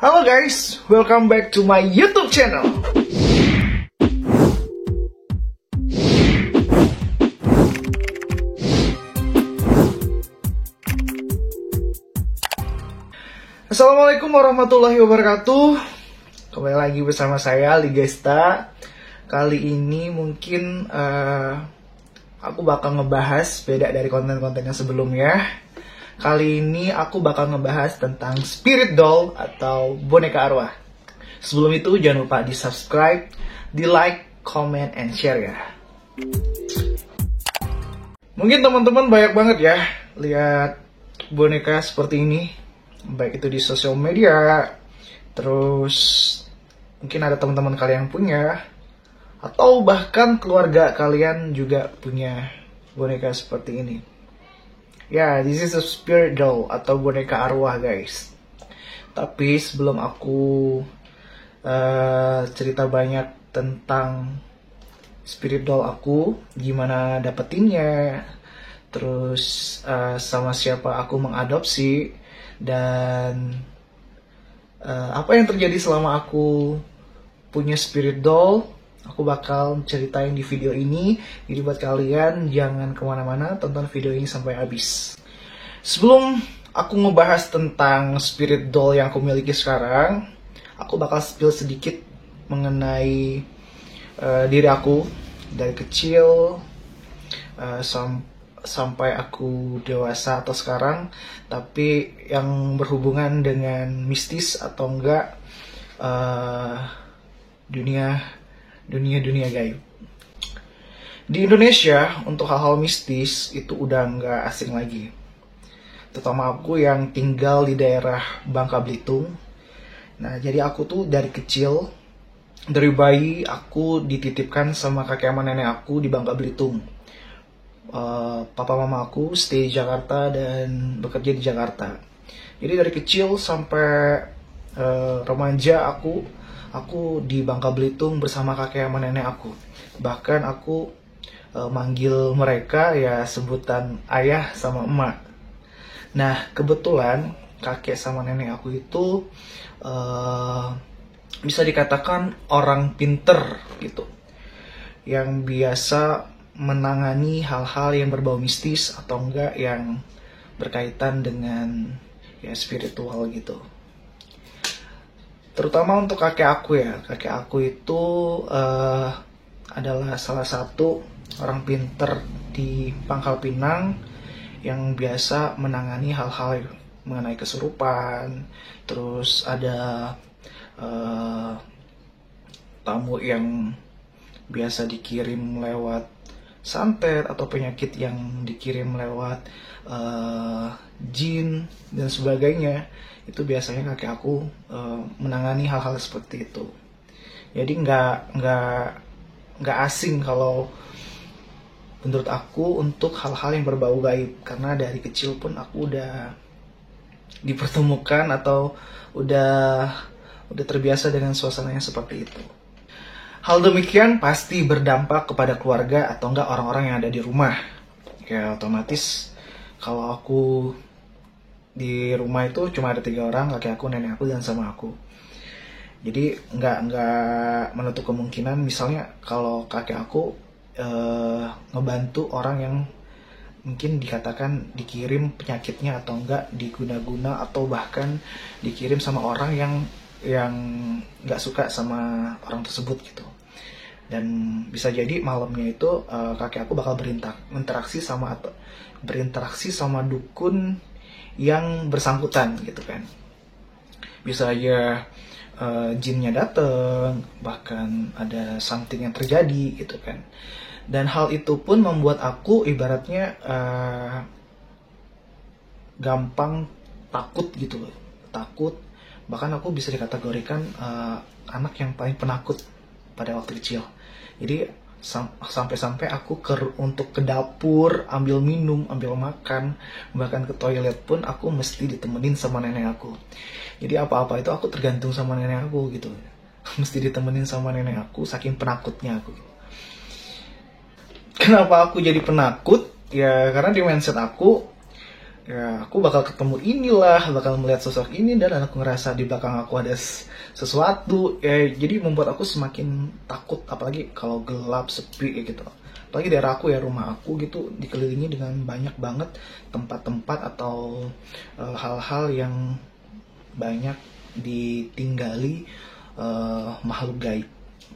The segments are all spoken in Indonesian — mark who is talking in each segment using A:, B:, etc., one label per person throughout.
A: Halo guys, welcome back to my YouTube channel. Assalamualaikum warahmatullahi wabarakatuh. Kembali lagi bersama saya Ligesta. Kali ini mungkin aku bakal ngebahas beda dari konten-konten yang sebelumnya. Kali ini aku bakal ngebahas tentang spirit doll atau boneka arwah. Sebelum itu jangan lupa di subscribe, di like, comment, and share ya. Mungkin teman-teman banyak banget ya lihat boneka seperti ini, baik itu di sosial media, terus mungkin ada teman-teman kalian yang punya, atau bahkan keluarga kalian juga punya boneka seperti ini. Ya, this is a spirit doll atau boneka arwah guys. Tapi sebelum aku cerita banyak tentang spirit doll aku, gimana dapetinnya, terus sama siapa aku mengadopsi, dan apa yang terjadi selama aku punya spirit doll, aku bakal ceritain di video ini. Jadi buat kalian jangan kemana-mana, tonton video ini sampai habis. Sebelum aku ngebahas tentang spirit doll yang aku miliki sekarang, aku bakal spill sedikit mengenai diri aku dari kecil sampai aku dewasa atau sekarang, tapi yang berhubungan dengan mistis atau enggak dunia gaib. Di Indonesia untuk hal-hal mistis itu udah nggak asing lagi, terutama aku yang tinggal di daerah Bangka Belitung. Nah, jadi aku tuh dari kecil, dari bayi aku dititipkan sama kakek sama nenek aku di Bangka Belitung. Papa mama aku stay di Jakarta dan bekerja di Jakarta. Jadi dari kecil sampai remaja aku di Bangka Belitung bersama kakek sama nenek aku. Bahkan aku manggil mereka ya sebutan ayah sama emak. Nah, kebetulan kakek sama nenek aku itu bisa dikatakan orang pinter gitu, yang biasa menangani hal-hal yang berbau mistis atau enggak yang berkaitan dengan ya spiritual gitu. Terutama untuk kakek aku ya, kakek aku itu adalah salah satu orang pinter di Pangkal Pinang yang biasa menangani hal-hal mengenai kesurupan. Terus ada tamu yang biasa dikirim lewat santet atau penyakit yang dikirim lewat jin dan sebagainya. Itu biasanya kakek aku menangani hal-hal seperti itu. Jadi nggak asing kalau menurut aku untuk hal-hal yang berbau gaib, karena dari kecil pun aku udah dipertemukan atau udah terbiasa dengan suasana yang seperti itu. Hal demikian pasti berdampak kepada keluarga atau enggak orang-orang yang ada di rumah. Ya otomatis kalau aku di rumah itu cuma ada 3 orang, kakek aku, nenek aku, dan sama aku. Jadi nggak menutup kemungkinan misalnya kalau kakek aku ngebantu orang yang mungkin dikatakan dikirim penyakitnya atau enggak diguna-guna, atau bahkan dikirim sama orang yang nggak suka sama orang tersebut gitu. Dan bisa jadi malamnya itu kakek aku bakal berinteraksi sama dukun yang bersangkutan gitu kan. Bisa aja jinnya dateng, bahkan ada something yang terjadi gitu kan. Dan hal itu pun membuat aku ibaratnya gampang takut gitu loh. Takut, bahkan aku bisa dikategorikan anak yang paling penakut pada waktu kecil. Jadi sampai-sampai aku untuk ke dapur, ambil minum, ambil makan, bahkan ke toilet pun aku mesti ditemenin sama nenek aku. Jadi apa-apa itu aku tergantung sama nenek aku gitu. Mesti ditemenin sama nenek aku, saking penakutnya aku. Kenapa aku jadi penakut? Ya karena di mindset aku ya aku bakal ketemu inilah, bakal melihat sosok ini, dan aku ngerasa di belakang aku ada sesuatu ya, jadi membuat aku semakin takut, apalagi kalau gelap sepi ya gitu. Apalagi daerah aku ya, rumah aku gitu dikelilingi dengan banyak banget tempat-tempat atau hal-hal yang banyak ditinggali makhluk gaib.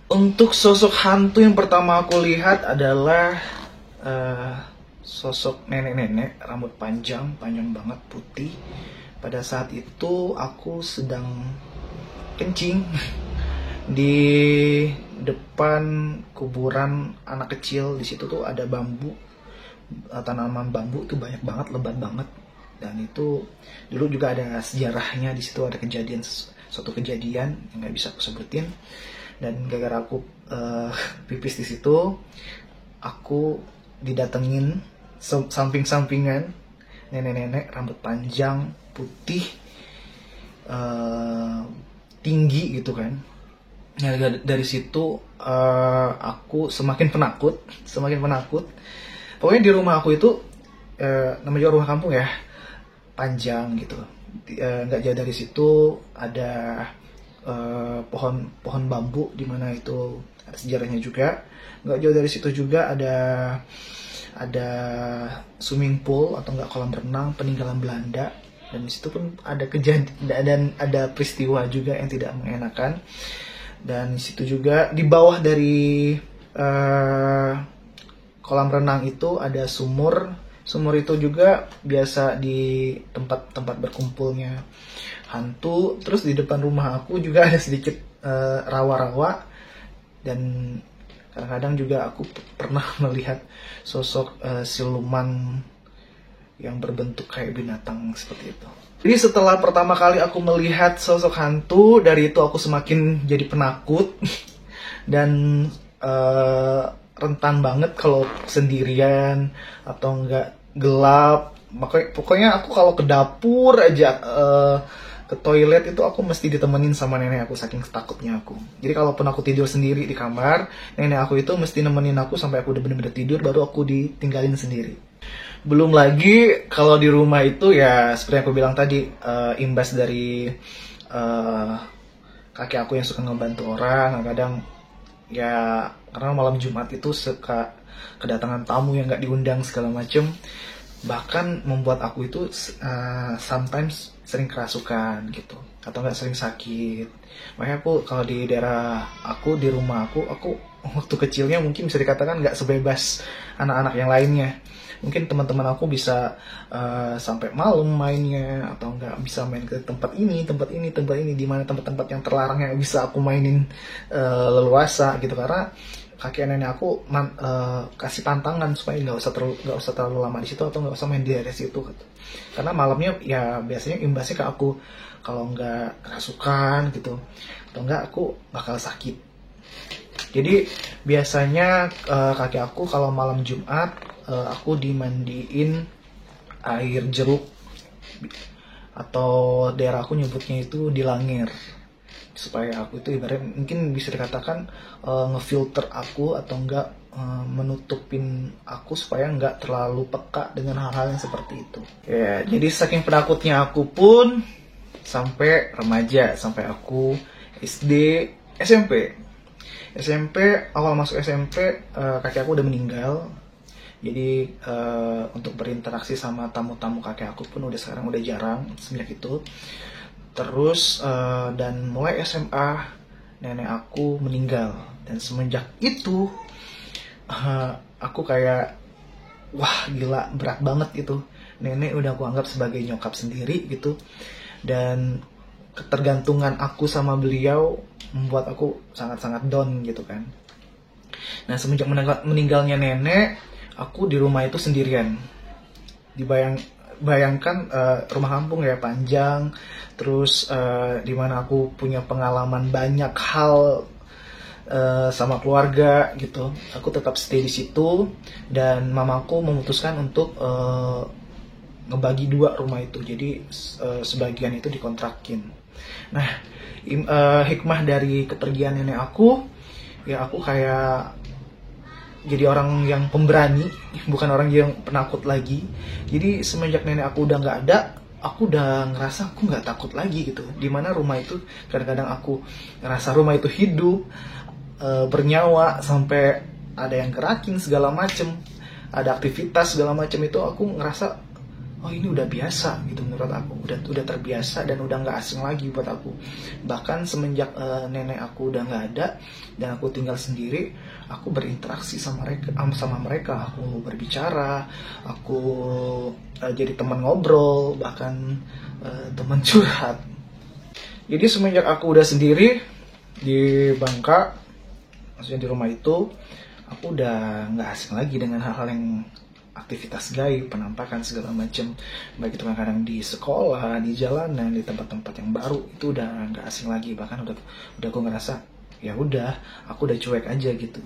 A: Untuk sosok hantu yang pertama aku lihat adalah sosok nenek-nenek rambut panjang banget putih. Pada saat itu aku sedang kencing di depan kuburan anak kecil. Di situ tuh ada bambu, tanaman bambu tuh banyak banget, lebat banget. Dan itu dulu juga ada sejarahnya, di situ ada kejadian, suatu kejadian yang nggak bisa aku sebutin. Dan gara-gara aku pipis di situ, aku didatengin samping-sampingan nenek-nenek rambut panjang putih tinggi gitu kan. Nah, dari situ aku semakin penakut. Pokoknya di rumah aku itu namanya rumah kampung ya, panjang gitu. Nggak jauh dari situ ada pohon bambu, di mana itu ada sejarahnya juga. Nggak jauh dari situ juga ada swimming pool atau enggak kolam renang peninggalan Belanda, dan di situ pun ada kejadian dan ada peristiwa juga yang tidak mengenakan. Dan di situ juga di bawah dari kolam renang itu ada sumur itu juga biasa di tempat berkumpulnya hantu. Terus di depan rumah aku juga ada sedikit rawa-rawa, dan kadang-kadang juga aku pernah melihat sosok siluman yang berbentuk kayak binatang seperti itu. Jadi setelah pertama kali aku melihat sosok hantu, dari itu aku semakin jadi penakut dan rentan banget kalau sendirian atau enggak gelap. Pokoknya aku kalau ke dapur aja, ke toilet itu aku mesti ditemenin sama nenek aku, saking takutnya aku. Jadi kalaupun aku tidur sendiri di kamar, nenek aku itu mesti nemenin aku sampai aku udah bener-bener tidur, baru aku ditinggalin sendiri. Belum lagi kalau di rumah itu ya seperti yang aku bilang tadi, imbas dari kakek aku yang suka ngebantu orang. Kadang ya karena malam Jumat itu suka kedatangan tamu yang gak diundang segala macem, bahkan membuat aku itu sometimes sering kerasukan gitu, atau nggak sering sakit. Makanya aku kalau di daerah aku, di rumah aku waktu kecilnya mungkin bisa dikatakan nggak sebebas anak-anak yang lainnya. Mungkin teman-teman aku bisa sampai malam mainnya, atau nggak bisa main ke tempat ini, di mana tempat-tempat yang terlarang yang bisa aku mainin leluasa gitu. Karena kakek nenek aku kasih tantangan supaya nggak usah terlalu lama di situ, atau nggak usah main di daerah situ gitu. Karena malamnya ya biasanya imbasnya ke aku kalau nggak kerasukan gitu, atau nggak aku bakal sakit. Jadi biasanya kakek aku kalau malam Jumat aku dimandiin air jeruk, atau daerah aku nyebutnya itu dilangir, supaya aku itu ibaratnya mungkin bisa dikatakan ngefilter aku, atau enggak menutupin aku supaya enggak terlalu peka dengan hal-hal yang seperti itu. Ya, jadi saking penakutnya aku pun sampai remaja, sampai aku SD, SMP awal masuk SMP kakek aku udah meninggal. Jadi untuk berinteraksi sama tamu-tamu kakek aku pun sekarang udah jarang semenjak itu. Terus dan mulai SMA nenek aku meninggal, dan semenjak itu aku kayak wah gila, berat banget gitu. Nenek udah aku anggap sebagai nyokap sendiri gitu, dan ketergantungan aku sama beliau membuat aku sangat-sangat down gitu kan. Nah semenjak meninggalnya nenek, aku di rumah itu sendirian. Bayangkan rumah kampung ya, panjang, terus dimana aku punya pengalaman banyak hal sama keluarga gitu. Aku tetap stay di situ, dan mamaku memutuskan untuk ngebagi dua rumah itu. Jadi sebagian itu dikontrakin. Nah hikmah dari kepergian nenek aku, ya aku kayak jadi orang yang pemberani, bukan orang yang penakut lagi. Jadi semenjak nenek aku udah nggak ada, aku udah ngerasa aku nggak takut lagi gitu. Dimana rumah itu kadang-kadang aku ngerasa rumah itu hidup, bernyawa, sampai ada yang gerakin segala macem, ada aktivitas segala macem, itu aku ngerasa oh ini udah biasa gitu menurut aku, udah terbiasa dan udah nggak asing lagi buat aku. Bahkan semenjak nenek aku udah nggak ada dan aku tinggal sendiri, aku berinteraksi sama mereka, aku berbicara, aku jadi teman ngobrol, bahkan teman curhat. Jadi semenjak aku udah sendiri di Bangka, maksudnya di rumah itu, aku udah nggak asing lagi dengan hal-hal yang aktivitas gaib, penampakan segala macam, baik itu kadang di sekolah, di jalanan, di tempat-tempat yang baru, itu udah nggak asing lagi. Bahkan udah aku ngerasa ya udah, aku udah cuek aja gitu.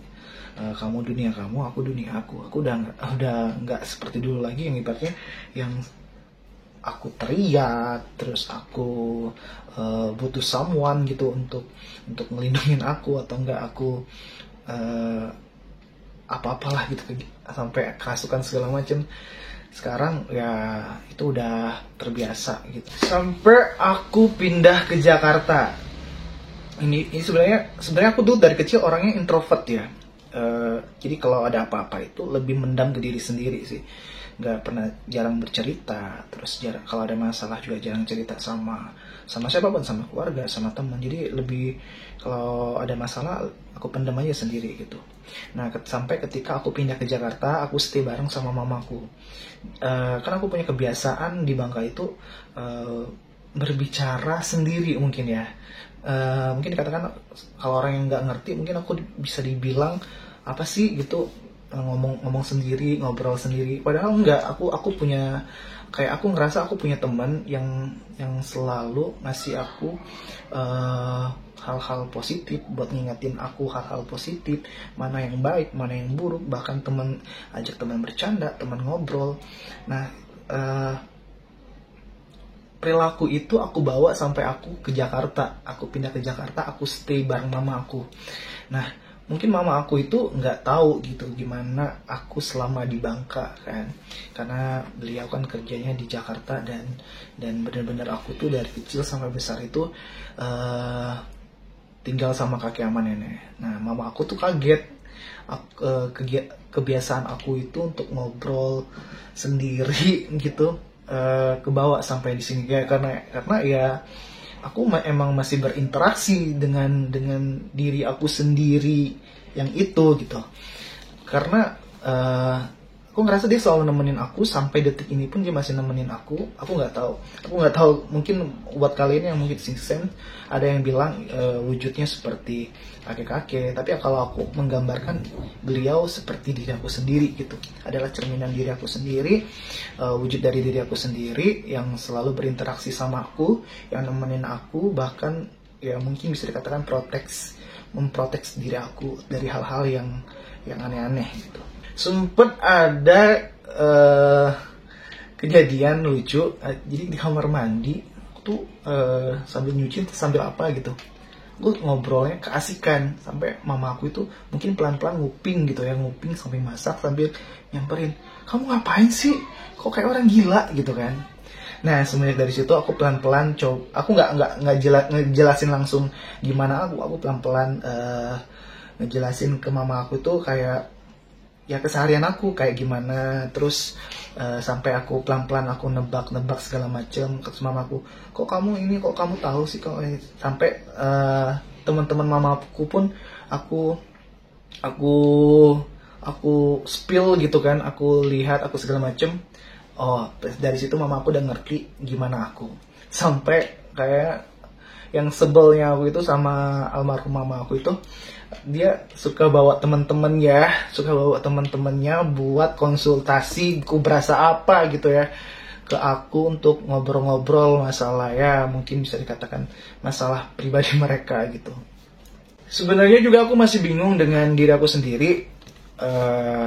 A: Kamu dunia kamu, aku dunia aku udah nggak seperti dulu lagi yang ibaratnya yang aku teriak, terus aku butuh someone gitu untuk ngelindungin aku, atau enggak aku apa-apalah gitu, sampai kerasukan segala macam. Sekarang ya itu udah terbiasa gitu. Sampai aku pindah ke Jakarta. Ini sebenarnya aku tuh dari kecil orangnya introvert ya. Jadi kalau ada apa-apa itu lebih mendam ke diri sendiri sih. Jarang bercerita. Terus kalau ada masalah juga jarang cerita sama siapapun, sama keluarga, sama teman. Jadi lebih kalau ada masalah aku pendam aja sendiri gitu. Nah, sampai ketika aku pindah ke Jakarta, aku stay bareng sama mamaku. Karena aku punya kebiasaan di Bangka itu berbicara sendiri mungkin ya. Mungkin dikatakan kalau orang yang nggak ngerti, mungkin aku bisa dibilang apa sih gitu, ngomong sendiri, ngobrol sendiri. Padahal enggak, aku punya, kayak aku ngerasa aku punya teman yang selalu ngasih aku hal-hal positif, buat ngingetin aku hal-hal positif, mana yang baik, mana yang buruk. Bahkan ajak teman bercanda, teman ngobrol. Nah, perilaku itu aku bawa sampai aku ke Jakarta. Aku pindah ke Jakarta, aku stay bareng mama aku. Nah, mungkin mama aku itu nggak tahu gitu gimana aku selama di Bangka kan, karena beliau kan kerjanya di Jakarta, dan benar-benar aku tuh dari kecil sampai besar itu tinggal sama kakek sama nenek. Nah, mama aku tuh kaget. Kebiasaan aku itu untuk ngobrol sendiri gitu kebawa sampai di sini, karena ya aku emang masih berinteraksi dengan diri aku sendiri yang itu gitu. Karena aku ngerasa dia selalu nemenin aku, sampai detik ini pun dia masih nemenin aku. Aku nggak tahu, mungkin buat kalian yang mungkin singsen, ada yang bilang wujudnya seperti kakek-kakek, tapi kalau aku menggambarkan beliau seperti diri aku sendiri gitu, adalah cerminan diri aku sendiri, wujud dari diri aku sendiri yang selalu berinteraksi sama aku, yang nemenin aku, bahkan ya mungkin bisa dikatakan memprotek diri aku dari hal-hal yang aneh-aneh gitu. Sempet ada kejadian lucu. Jadi di kamar mandi aku tuh sambil nyuci sambil apa gitu, gue ngobrolnya keasikan, sampai mama aku itu mungkin pelan-pelan nguping gitu ya, nguping sambil masak sambil nyamperin, kamu ngapain sih, kok kayak orang gila gitu kan. Nah, semenjak dari situ aku pelan-pelan aku nggak ngejelasin langsung gimana aku pelan-pelan ngejelasin ke mama aku tuh kayak ya keseharian aku kayak gimana. Terus sampai aku pelan-pelan aku nebak segala macam ke mamaku, kok kamu tahu sih kok. Sampai teman-teman mamaku pun aku spill gitu kan, aku lihat, aku segala macam. Oh, dari situ mama aku udah ngerti gimana aku. Sampai kayak yang sebelnya aku itu sama almarhum mama aku itu, dia suka bawa teman-temannya buat konsultasi, ku berasa apa gitu ya, ke aku untuk ngobrol-ngobrol masalah, ya mungkin bisa dikatakan masalah pribadi mereka gitu. Sebenarnya juga aku masih bingung dengan diri aku sendiri,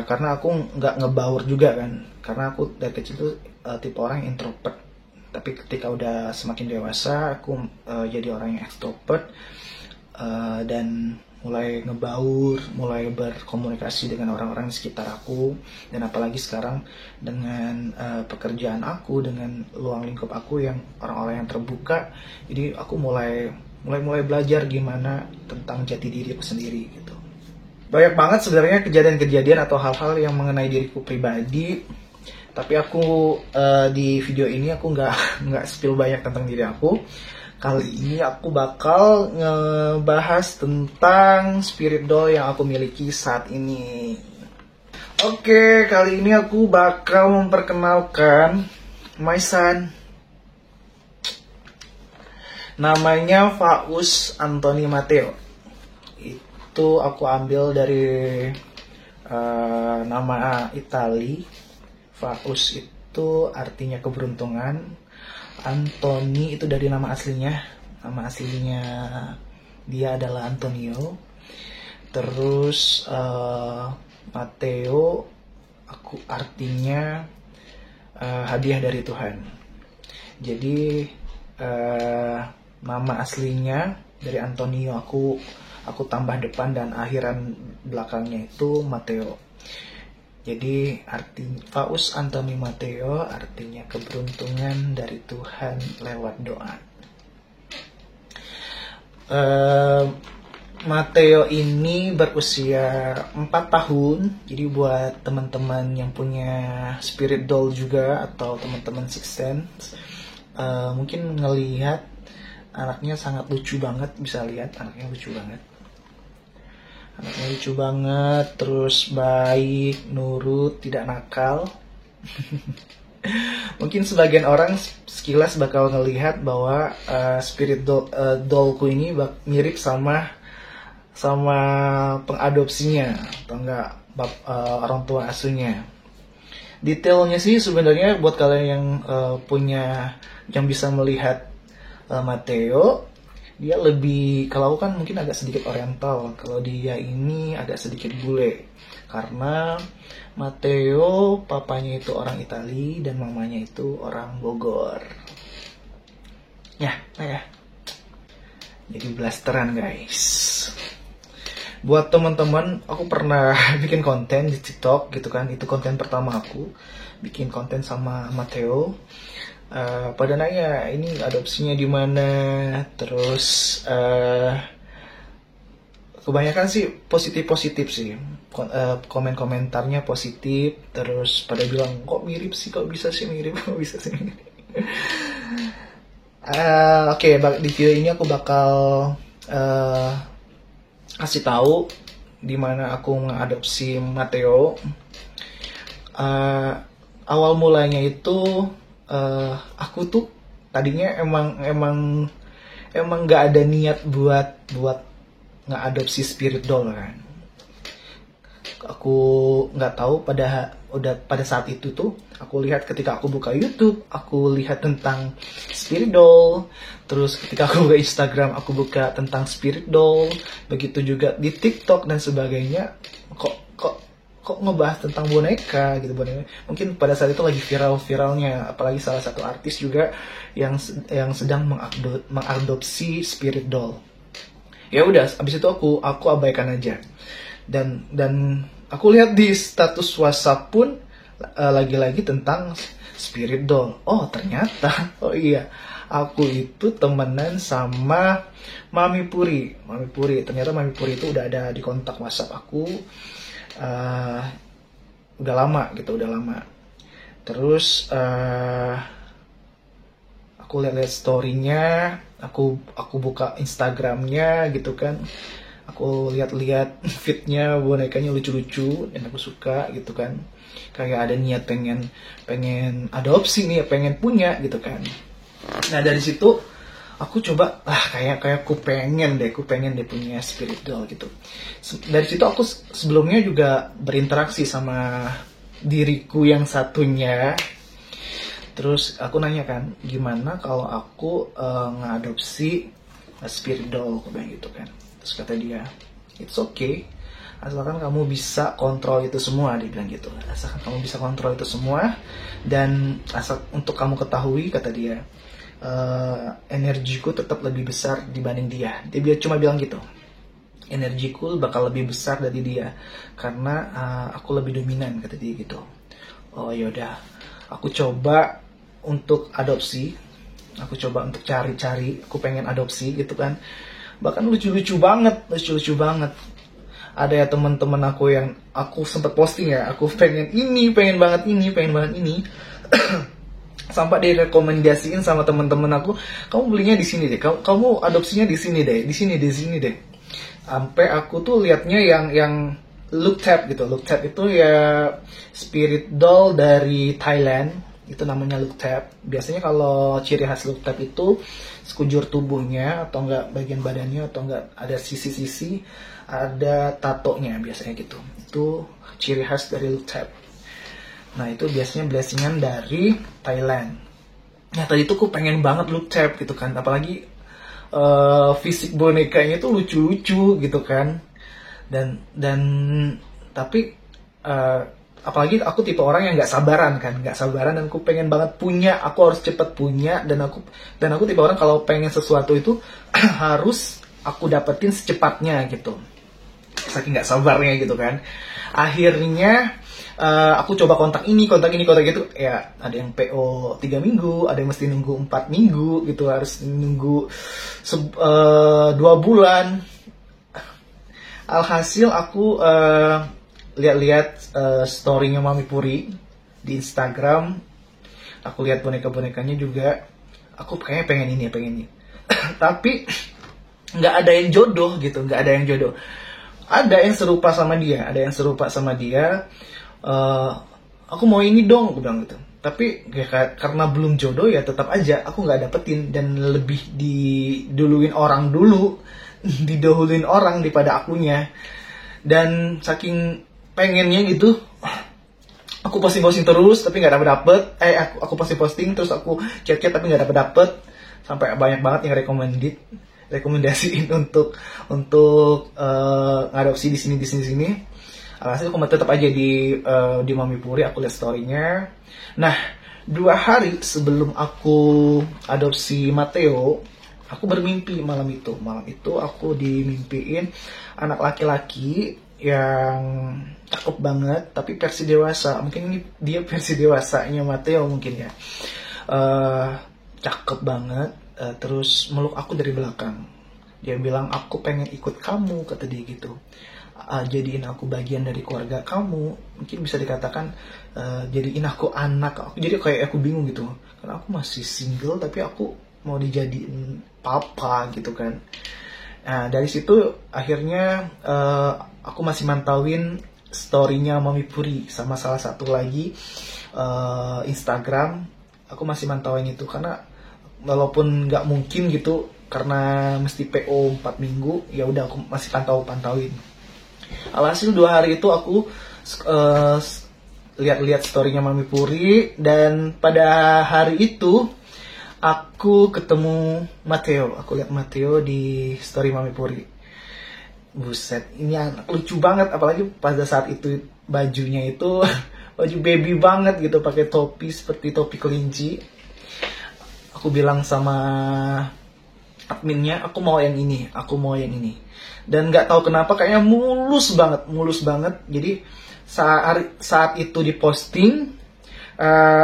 A: karena aku nggak ngebaur juga kan, karena aku dari kecil tuh tipe orang yang introvert. Tapi ketika udah semakin dewasa, aku jadi orang yang extrovert, dan mulai ngebaur, mulai berkomunikasi dengan orang-orang di sekitar aku, dan apalagi sekarang dengan pekerjaan aku, dengan ruang lingkup aku yang orang-orang yang terbuka. Jadi aku mulai belajar gimana tentang jati diri aku sendiri gitu. Banyak banget sebenarnya kejadian-kejadian atau hal-hal yang mengenai diriku pribadi, tapi aku di video ini aku nggak spill banyak tentang diri aku. Kali ini aku bakal ngebahas tentang spirit doll yang aku miliki saat ini. Oke, kali ini aku bakal memperkenalkan my son. Namanya Faus Anthony Matteo. Itu aku ambil dari nama Itali. Faus itu artinya keberuntungan. Anthony itu dari nama aslinya. Nama aslinya dia adalah Antonio. Terus Matteo aku artinya hadiah dari Tuhan. Jadi nama aslinya dari Antonio aku tambah depan dan akhiran belakangnya itu Matteo. Jadi arti Faus Anthony Matteo artinya keberuntungan dari Tuhan lewat doa. Matteo ini berusia 4 tahun. Jadi buat teman-teman yang punya spirit doll juga atau teman-teman Sixth Sense, mungkin ngelihat anaknya sangat lucu banget. Bisa lihat anaknya lucu banget. Anaknya lucu banget, terus baik, nurut, tidak nakal. Mungkin sebagian orang sekilas bakal ngelihat bahwa spirit dollku ini mirip sama pengadopsinya atau enggak orang tua asuhnya. Detailnya sih sebenarnya buat kalian yang bisa melihat Matteo, dia lebih, kalau aku kan mungkin agak sedikit oriental, kalau dia ini agak sedikit bule. Karena Matteo papanya itu orang Itali dan mamanya itu orang Bogor. Ya. Jadi blasteran guys. Buat teman-teman, aku pernah bikin konten di TikTok gitu kan. Itu konten pertama aku, bikin konten sama Matteo. Pada nanya ini adopsinya di mana, terus kebanyakan sih positif sih, komen-komentarnya positif, terus pada bilang kok bisa sih mirip. Oke, di video ini aku bakal kasih tahu di mana aku mengadopsi Matteo. Awal mulanya itu aku tuh tadinya emang nggak ada niat buat ngeadopsi spirit doll kan. Aku nggak tahu pada saat itu tuh aku lihat ketika aku buka YouTube, aku lihat tentang spirit doll. Terus ketika aku buka Instagram, aku buka tentang spirit doll. Begitu juga di TikTok dan sebagainya. Kok ngebahas tentang boneka gitu, boneka. Mungkin pada saat itu lagi viral-viralnya, apalagi salah satu artis juga yang sedang mengadopsi spirit doll. Ya udah, abis itu aku abaikan aja. Dan aku lihat di status WhatsApp pun lagi-lagi tentang spirit doll. Oh ternyata, oh iya, aku itu temenan sama Mami Puri. Ternyata Mami Puri itu udah ada di kontak WhatsApp aku. Udah lama. Terus aku lihat story-nya, aku buka Instagramnya gitu kan, aku lihat feed-nya, bonekanya lucu-lucu dan aku suka gitu kan, kayak ada niat pengen adopsi nih, pengen punya gitu kan. Nah dari situ aku coba kayak aku pengen deh punya spirit doll gitu. Dari situ aku sebelumnya juga berinteraksi sama diriku yang satunya. Terus aku nanya kan, gimana kalau aku ngadopsi spirit doll, aku bilang gitu kan. Terus kata dia, it's okay, asalkan kamu bisa kontrol itu semua, dia bilang gitu. Asalkan kamu bisa kontrol itu semua, dan asal untuk kamu ketahui, kata dia, energiku tetap lebih besar dibanding dia. Dia cuma bilang gitu. energiku bakal lebih besar dari dia karena aku lebih dominan, kata dia gitu. Oh yaudah, aku coba untuk adopsi, aku coba untuk cari-cari, aku pengen adopsi gitu kan. Bahkan lucu-lucu banget. Ada ya teman-teman aku yang aku sempat posting ya, aku pengen ini, pengen banget ini. Sampai direkomendasiin sama teman-teman aku, kamu belinya di sini deh, kamu adopsinya di sini deh. Sampai aku tuh liatnya yang Look Tap gitu. Look Tap itu ya spirit doll dari Thailand, itu namanya Look Tap. Biasanya kalau ciri khas Look Tap itu sekujur tubuhnya atau enggak bagian badannya atau enggak ada sisi-sisi ada tatonya biasanya gitu. Itu ciri khas dari Look Tap. Nah itu biasanya blessingan dari Thailand. Nah tadi tuh aku pengen banget Look Tap gitu kan, apalagi fisik bonekanya tuh lucu-lucu gitu kan. Dan tapi apalagi aku tipe orang yang nggak sabaran dan aku pengen banget punya, aku harus cepet punya, dan aku tipe orang kalau pengen sesuatu itu harus aku dapetin secepatnya gitu, saking nggak sabarnya gitu kan. Akhirnya aku coba kontak gitu ya, ada yang PO 3 minggu, ada yang mesti nunggu 4 minggu gitu, harus nunggu 2 bulan. Alhasil aku lihat-lihat story-nya Mami Puri di Instagram, aku lihat boneka-bonekanya juga, aku kayaknya pengen ini. Tapi nggak ada yang jodoh gitu, ada yang serupa sama dia, aku mau ini dong, aku bilang gitu. Tapi ya, karena belum jodoh ya tetap aja aku nggak dapetin, dan lebih didahuluin orang daripada akunya. Dan saking pengennya gitu, aku posting terus tapi nggak dapet. Aku posting terus aku chat tapi nggak dapet, sampai banyak banget yang rekomendasiin untuk ngadopsi di sini. Alhasil aku tetap aja di Mami Puri, aku lihat story-nya. Nah, 2 hari sebelum aku adopsi Matteo, aku bermimpi malam itu aku dimimpiin anak laki-laki yang cakep banget, tapi versi dewasa. Mungkin ini dia versi dewasanya Matteo mungkin ya. Cakep banget, terus meluk aku dari belakang. Dia bilang, aku pengen ikut kamu, kata dia gitu. Jadiin aku bagian dari keluarga kamu, mungkin bisa dikatakan jadiin aku anak. Jadi kayak aku bingung gitu, karena aku masih single tapi aku mau dijadiin papa gitu kan. Nah dari situ akhirnya aku masih mantauin story-nya Mami Puri sama salah satu lagi Instagram. Aku masih mantauin itu karena walaupun nggak mungkin gitu, karena mesti PO 4 minggu, ya udah aku masih pantauin. Alhasil 2 hari itu aku lihat story-nya Mami Puri, dan pada hari itu aku ketemu Matteo. Aku lihat Matteo di story Mami Puri. Buset, ini anak lucu banget, apalagi pada saat itu bajunya itu baju baby banget gitu, pakai topi seperti topi kelinci. Aku bilang sama adminnya, aku mau yang ini. Dan nggak tahu kenapa kayaknya mulus banget. Jadi saat itu diposting,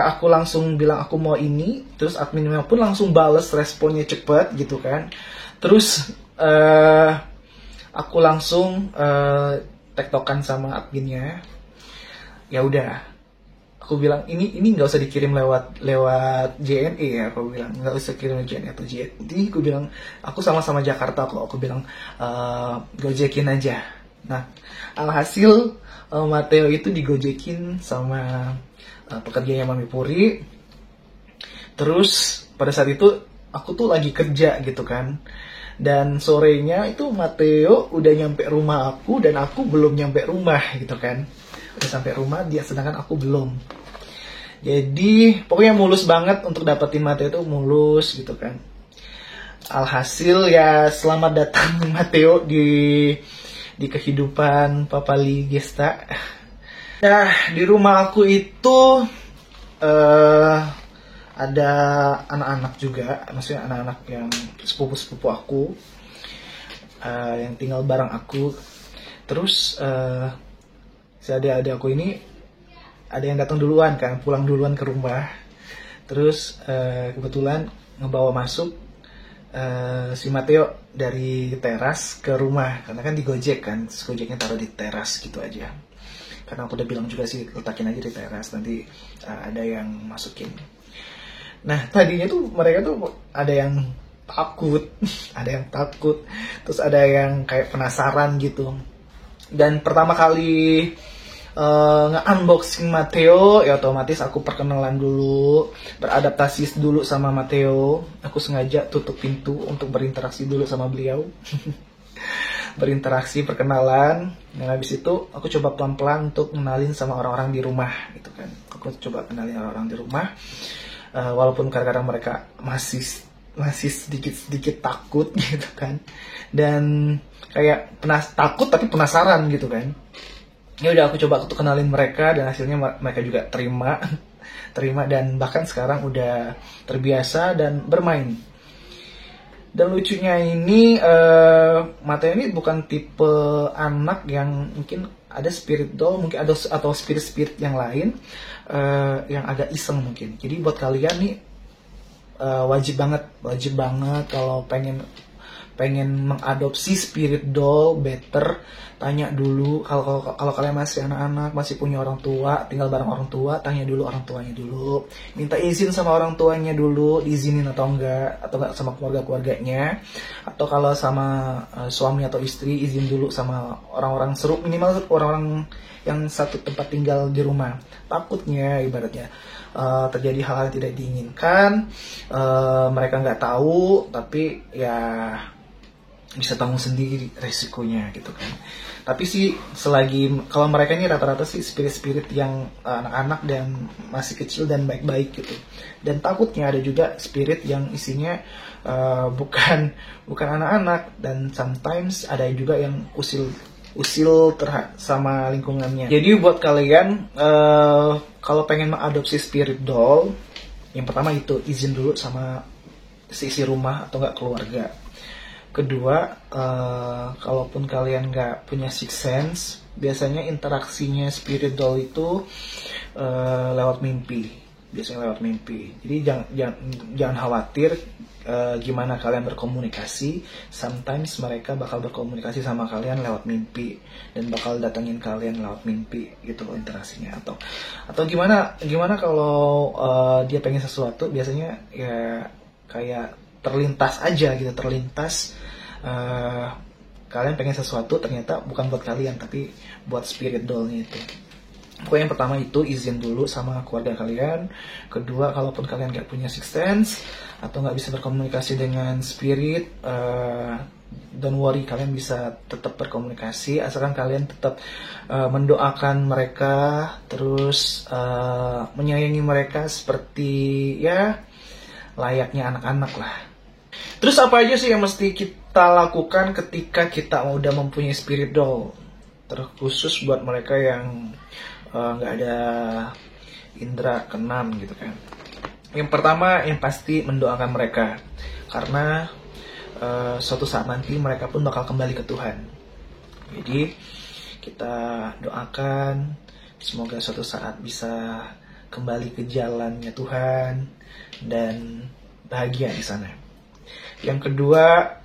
A: aku langsung bilang aku mau ini, terus adminnya pun langsung bales, responnya cepet gitu kan. Terus aku langsung tektokan sama adminnya. Ya udah, aku bilang ini nggak usah dikirim lewat JNE ya. Aku bilang nggak usah kirim JNE atau JNE. Jadi aku bilang aku sama-sama Jakarta kok. Aku bilang gojekin aja. Nah alhasil Matteo itu digojekin sama pekerjanya Mami Puri. Terus pada saat itu aku tuh lagi kerja gitu kan, dan sorenya itu Matteo udah nyampe rumah aku, dan aku belum nyampe rumah gitu kan. Udah sampai rumah dia, sedangkan aku belum. Jadi pokoknya mulus banget untuk dapetin Matteo, itu mulus gitu kan. Alhasil ya selamat datang Matteo di kehidupan Papali Gesta. Nah di rumah aku itu ada anak-anak juga, maksudnya anak-anak yang sepupu-sepupu aku. yang tinggal bareng aku. Terus si adik-adik aku ini ada yang datang duluan kan, pulang duluan ke rumah. Terus kebetulan ngebawa masuk si Mateo dari teras ke rumah, karena kan di Gojek kan, Gojeknya taruh di teras gitu aja. Karena aku udah bilang juga sih letakin aja di teras, nanti ada yang masukin. Nah tadinya tuh mereka tuh ada yang takut, ada yang takut, terus ada yang kayak penasaran gitu. Dan pertama kali nge-unboxing Mateo, ya otomatis aku perkenalan dulu, beradaptasi dulu sama Mateo. Aku sengaja tutup pintu untuk berinteraksi dulu sama beliau. Berinteraksi, perkenalan. Dan habis itu aku coba pelan-pelan untuk kenalin sama orang-orang di rumah gitu kan. Aku coba kenalin orang-orang di rumah. Walaupun kadang-kadang mereka masih sedikit takut gitu kan. Dan kayak takut tapi penasaran gitu kan. Ya udah aku coba untuk kenalin mereka, dan hasilnya mereka juga terima dan bahkan sekarang udah terbiasa dan bermain. Dan lucunya ini Mateo ini bukan tipe anak yang mungkin ada spirit doll, mungkin ada atau spirit yang lain yang agak iseng mungkin. Jadi buat kalian nih wajib banget kalau pengen mengadopsi spirit doll, better tanya dulu. Kalau kalian masih anak-anak, masih punya orang tua, tinggal bareng orang tua, tanya dulu orang tuanya dulu, minta izin sama orang tuanya dulu, diizinin atau enggak sama keluarganya, atau kalau sama suami atau istri, izin dulu sama orang-orang seru, minimal orang-orang yang satu tempat tinggal di rumah. Takutnya ibaratnya terjadi hal-hal yang tidak diinginkan, mereka nggak tahu, tapi ya bisa tanggung sendiri resikonya gitu kan. Tapi sih selagi kalau mereka ini rata-rata sih spirit yang anak-anak dan masih kecil dan baik-baik gitu. Dan takutnya ada juga spirit yang isinya bukan anak-anak, dan sometimes ada juga yang usil sama lingkungannya. Jadi buat kalian kalau pengen mengadopsi spirit doll, yang pertama itu izin dulu sama isi rumah atau enggak keluarga. Kedua, kalaupun kalian nggak punya sixth sense, biasanya interaksinya spirit doll itu lewat mimpi. Biasanya lewat mimpi. Jadi jangan khawatir gimana kalian berkomunikasi. Sometimes mereka bakal berkomunikasi sama kalian lewat mimpi, dan bakal datengin kalian lewat mimpi gitu loh interaksinya. Atau gimana kalau dia pengen sesuatu, biasanya ya kayak terlintas aja gitu, kalian pengen sesuatu, ternyata bukan buat kalian tapi buat spirit dollnya itu. Pokoknya yang pertama itu izin dulu sama keluarga kalian. Kedua, kalaupun kalian gak punya sixth sense atau gak bisa berkomunikasi dengan spirit, don't worry, kalian bisa tetap berkomunikasi asalkan kalian tetap mendoakan mereka, terus menyayangi mereka seperti ya layaknya anak-anak lah. Terus apa aja sih yang mesti kita lakukan ketika kita udah mempunyai spirit doll? Terkhusus buat mereka yang nggak ada indera keenam gitu kan. Yang pertama yang pasti mendoakan mereka, karena suatu saat nanti mereka pun bakal kembali ke Tuhan. Jadi kita doakan semoga suatu saat bisa kembali ke jalannya Tuhan dan bahagia di sana. Yang kedua,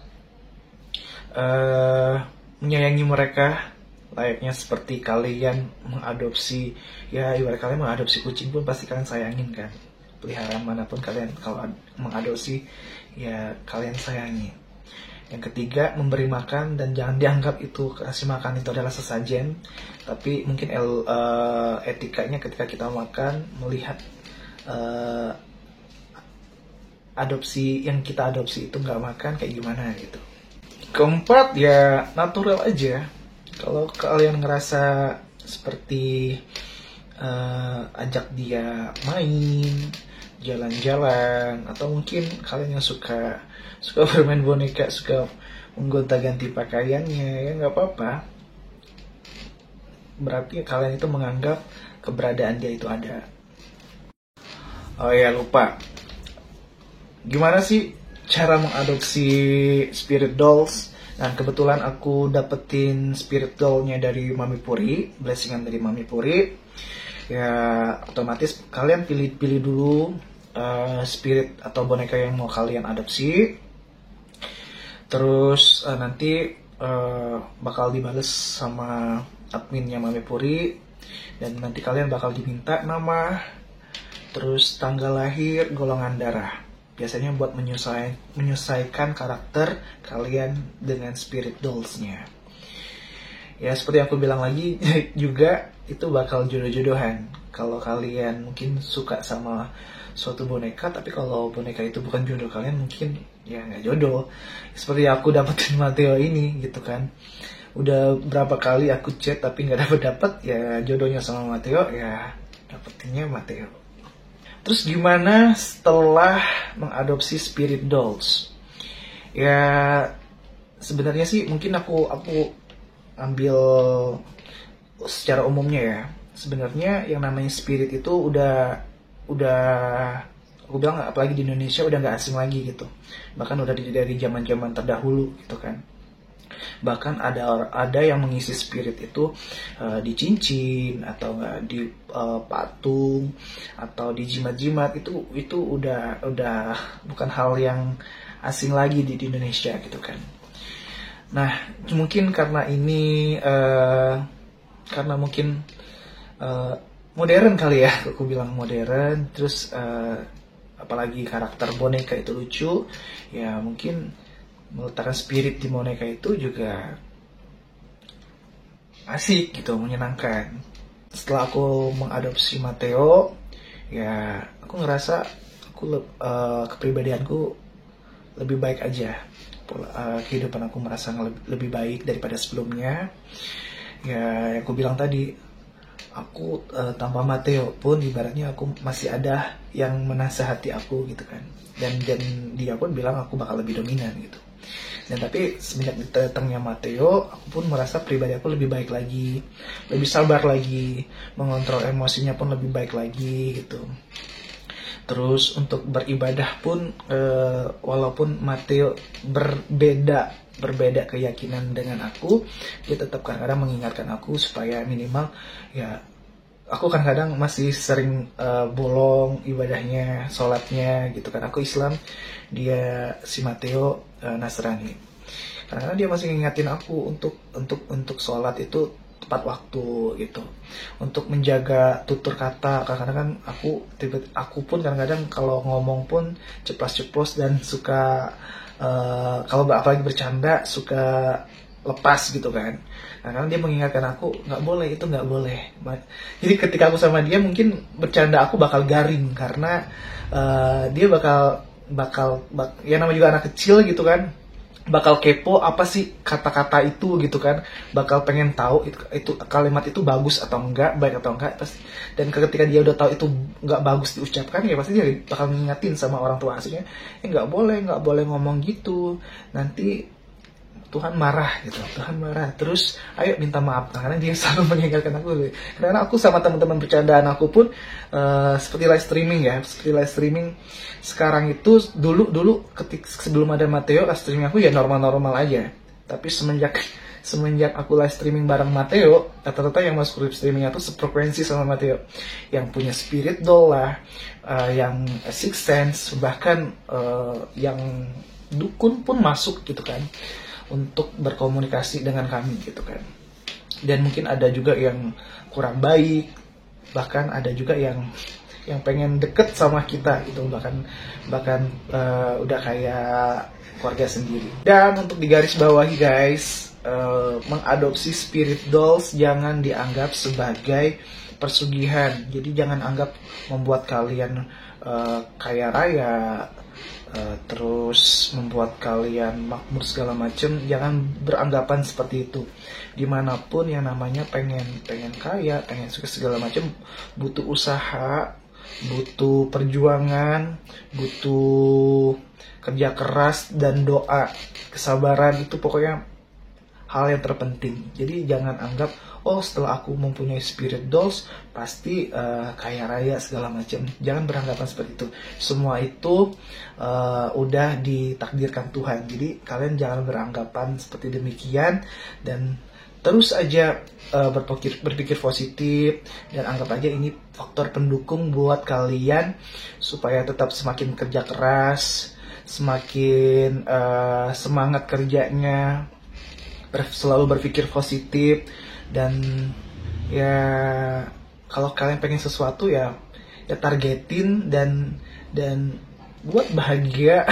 A: menyayangi mereka layaknya seperti kalian mengadopsi, ya ibarat kalian mengadopsi kucing pun pasti kalian sayangin kan. Peliharaan manapun kalian kalau mengadopsi, ya kalian sayangi. Yang ketiga, memberi makan, dan jangan dianggap itu kasih makan itu adalah sesajen, tapi mungkin etikanya ketika kita makan melihat yang kita adopsi itu nggak makan kayak gimana gitu. Keempat, ya natural aja. Kalau kalian ngerasa seperti ajak dia main, jalan-jalan, atau mungkin kalian yang suka bermain boneka, suka menggonta-ganti pakaiannya, ya nggak apa-apa. Berarti kalian itu menganggap keberadaan dia itu ada. Oh ya, lupa. Gimana sih cara mengadopsi spirit dolls Dan kebetulan aku dapetin spirit doll-nya dari Mami Puri, blessingan dari Mami Puri. Ya otomatis kalian pilih dulu spirit atau boneka yang mau kalian adopsi. Terus nanti bakal dibales sama adminnya Mami Puri, dan nanti kalian bakal diminta nama, terus tanggal lahir, golongan darah. Biasanya buat menyesuaikan karakter kalian dengan spirit dolls-nya. Ya seperti aku bilang lagi juga, itu bakal jodoh-jodohan. Kalau kalian mungkin suka sama suatu boneka, tapi kalau boneka itu bukan jodoh kalian, mungkin ya nggak jodoh. Seperti aku dapetin Matteo ini gitu kan. Udah berapa kali aku chat tapi nggak dapet, ya jodohnya sama Matteo, ya dapetinnya Matteo. Terus gimana setelah mengadopsi spirit dolls? Ya sebenarnya sih mungkin aku ambil secara umumnya ya. Sebenarnya yang namanya spirit itu udah aku bilang, apalagi di Indonesia udah nggak asing lagi gitu. Bahkan udah dari zaman-zaman terdahulu gitu kan. Bahkan ada yang mengisi spirit itu di cincin atau di patung atau di jimat-jimat. Itu udah bukan hal yang asing lagi di Indonesia gitu kan. Nah mungkin karena ini karena mungkin modern kali ya, aku bilang modern. Terus apalagi karakter boneka itu lucu, ya mungkin meletakkan spirit di boneka itu juga asik gitu, menyenangkan. Setelah aku mengadopsi Matteo, ya aku ngerasa kepribadianku lebih baik aja. Kehidupan aku merasa lebih baik daripada sebelumnya. Ya yang aku bilang tadi, aku tanpa Matteo pun ibaratnya aku masih ada yang menasehati aku gitu kan. Dan dia pun bilang aku bakal lebih dominan gitu. Dan tapi semenjak datangnya Matteo, aku pun merasa pribadi aku lebih baik lagi, lebih sabar lagi, mengontrol emosinya pun lebih baik lagi gitu. Terus untuk beribadah pun walaupun Matteo berbeda keyakinan dengan aku, dia tetap kadang-kadang mengingatkan aku supaya minimal ya, aku kadang-kadang masih sering bolong ibadahnya, sholatnya gitu kan. Aku Islam, dia si Matteo Nasrani. Karena dia masih ngingatin aku untuk sholat itu tepat waktu gitu, untuk menjaga tutur kata. Kadang-kadang kan aku pun kadang-kadang kalau ngomong pun ceplas-ceplos dan suka kalau apalagi bercanda suka lepas gitu kan. Nah, karena dia mengingatkan aku nggak boleh, itu nggak boleh. Jadi ketika aku sama dia mungkin bercanda aku bakal garing karena dia bakal ya namanya juga anak kecil gitu kan, bakal kepo apa sih kata-kata itu gitu kan, bakal pengen tahu itu kalimat itu bagus atau enggak, baik atau enggak pasti. Dan ketika dia udah tahu itu nggak bagus diucapkan, ya pasti dia bakal ngingetin sama orang tua aslinya, nggak boleh ngomong gitu, nanti Tuhan marah gitu, Tuhan marah. Terus ayo minta maaf, karena dia selalu mengingatkan aku. Karena aku sama teman-teman bercandaan aku pun seperti live streaming sekarang itu, dulu sebelum ada Matteo, live streaming aku ya normal aja. Tapi semenjak aku live streaming bareng Matteo, rata-rata yang masuk live streaming itu sefrekuensi sama Matteo, yang punya spirit doll lah, yang sixth sense, bahkan yang dukun pun masuk gitu kan, untuk berkomunikasi dengan kami gitu kan. Dan mungkin ada juga yang kurang baik, bahkan ada juga yang pengen deket sama kita gitu, bahkan udah kayak keluarga sendiri. Dan untuk digarisbawahi guys, mengadopsi spirit dolls jangan dianggap sebagai persugihan. Jadi jangan anggap membuat kalian kaya raya, terus membuat kalian makmur segala macem. Jangan beranggapan seperti itu. Dimanapun yang namanya pengen kaya, pengen sukses segala macem, butuh usaha, butuh perjuangan, butuh kerja keras dan doa, kesabaran. Itu pokoknya hal yang terpenting. Jadi jangan anggap, oh setelah aku mempunyai spirit dolls pasti kaya raya segala macam. Jangan beranggapan seperti itu. Semua itu udah ditakdirkan Tuhan. Jadi kalian jangan beranggapan seperti demikian, dan terus aja berpikir positif, dan anggap aja ini faktor pendukung buat kalian supaya tetap semakin kerja keras, semakin semangat kerjanya, selalu berpikir positif. Dan ya kalau kalian pengen sesuatu ya targetin dan buat bahagia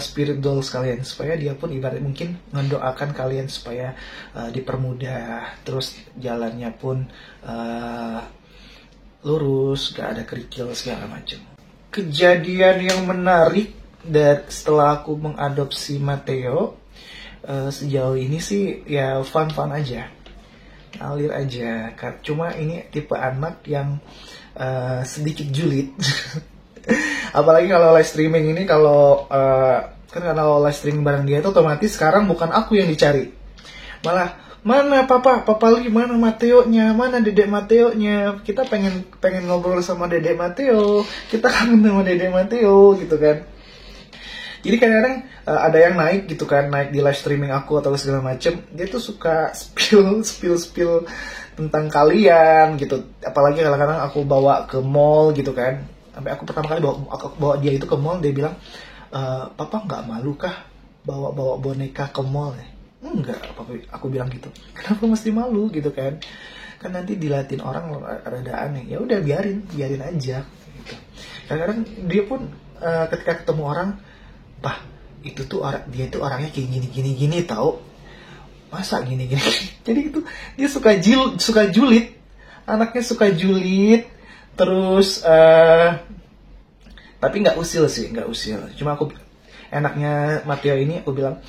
A: spirit dolls kalian, supaya dia pun ibarat mungkin mendoakan kalian supaya dipermudah, terus jalannya pun lurus, gak ada kerikil segala macam. Kejadian yang menarik setelah aku mengadopsi Matteo, sejauh ini sih ya fun aja, ngalir aja. Cuma ini tipe anak yang sedikit julid. Apalagi kalau live streaming ini, kalau kan kalau live streaming bareng dia itu otomatis sekarang bukan aku yang dicari, malah mana papa Li, mana Matteo-nya, mana dedek Matteo-nya. Kita pengen ngobrol sama dedek Matteo, kita kangen sama dedek Matteo gitu kan. Jadi kadang-kadang ada yang naik gitu kan, naik di live streaming aku atau segala macem, dia tuh suka spill tentang kalian gitu. Apalagi kadang-kadang aku bawa ke mall gitu kan. Sampai aku pertama kali bawa dia itu ke mall, dia bilang, papa nggak malu kah bawa boneka ke mall? Enggak, aku bilang gitu. Kenapa mesti malu gitu kan? Kan nanti dilatin orang rada aneh. Ya udah biarin aja gitu. Kadang-kadang dia pun ketika ketemu orang, Pak, itu tuh dia tuh orangnya kayak gini tahu. Masa gini. Jadi itu dia suka julid. Anaknya suka julid. Terus tapi nggak usil. Cuma aku enaknya Matteo ini aku bilang,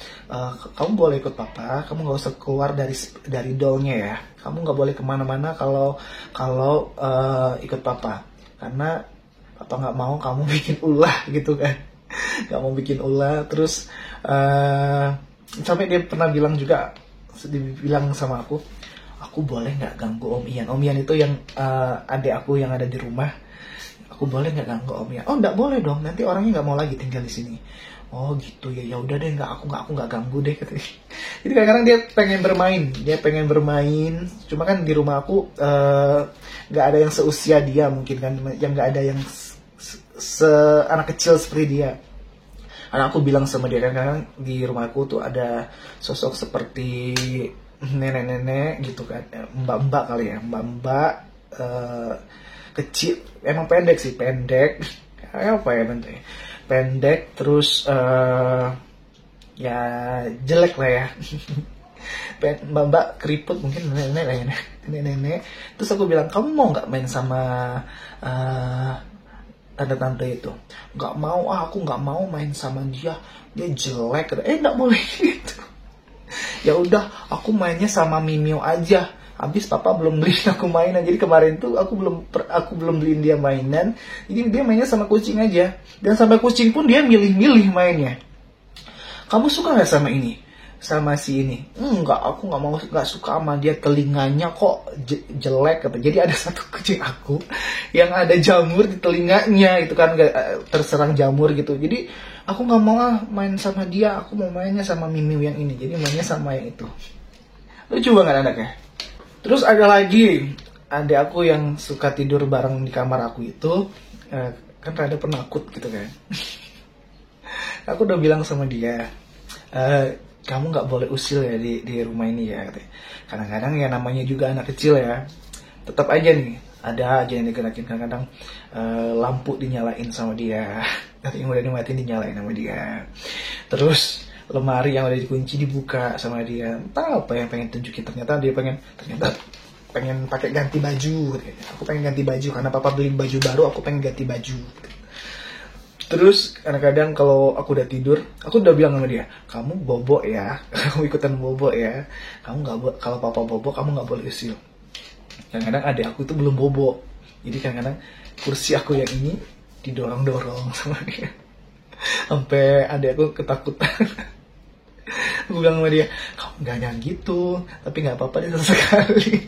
A: kamu boleh ikut papa, kamu nggak usah keluar dari dollnya ya. Kamu nggak boleh kemana-mana kalau ikut papa, karena papa nggak mau kamu bikin ulah gitu kan. Nggak mau bikin ulah. Terus sampai dia pernah bilang juga, dibilang sama aku boleh nggak ganggu Om Ian? Om Ian itu yang adik aku yang ada di rumah. Aku boleh nggak ganggu Om Ian? Oh nggak boleh dong, nanti orangnya nggak mau lagi tinggal di sini. Oh gitu ya, ya udah deh, aku nggak ganggu deh katanya. Jadi kadang-kadang dia pengen bermain, cuma kan di rumah aku nggak ada yang seusia dia mungkin kan, yang nggak ada yang anak kecil seperti dia. Karena aku bilang sama dia, kadang-kadang di rumahku tuh ada sosok seperti nenek-nenek gitu kan, mbak-mbak kali ya, mbak-mbak kecil, emang pendek, apa ya bentuknya, pendek, terus ya jelek lah ya. Mbak-mbak keriput, mungkin nenek. Terus aku bilang, kamu mau nggak main sama tante-tante itu? Nggak mau, aku nggak mau main sama dia jelek. Nggak boleh gitu. Ya udah, aku mainnya sama Mimio aja. Habis papa belum beliin aku mainan. Jadi kemarin tuh aku belum beliin dia mainan. Jadi dia mainnya sama kucing aja. Dan sampai kucing pun dia milih-milih mainnya. Kamu suka nggak sama ini? Sama si ini? Enggak, aku nggak suka sama dia, telinganya kok jelek. Jadi ada satu kucing aku yang ada jamur di telinganya, itu kan terserang jamur gitu. Jadi aku nggak mau main sama dia, aku mau mainnya sama Mimiu yang ini. Jadi mainnya sama yang itu. Lucu banget anaknya. Terus ada lagi adik aku yang suka tidur bareng di kamar aku itu, kan rada penakut gitu kan. Aku udah bilang sama dia, kamu nggak boleh usil ya di rumah ini ya. Kadang-kadang ya namanya juga anak kecil ya, tetap aja nih ada aja yang digerakin. Kadang-kadang lampu dinyalain sama dia, yang udah dimatiin dinyalain sama dia. Terus lemari yang udah dikunci dibuka sama dia. Entah apa yang pengen tunjukin, ternyata dia pengen pakai ganti baju. Aku pengen ganti baju karena papa beli baju baru, aku pengen ganti baju. Terus kadang-kadang kalau aku udah tidur, aku udah bilang sama dia, kamu bobok ya, kamu ikutan bobok ya. Kalau papa bobok, kamu nggak boleh usil. Kadang-kadang adik aku itu belum bobok, jadi kadang-kadang kursi aku yang ini didorong-dorong sama dia, sampai adik aku ketakutan. Aku gue bilang sama dia, kamu jangan gitu, tapi nggak apa-apa deh sesekali.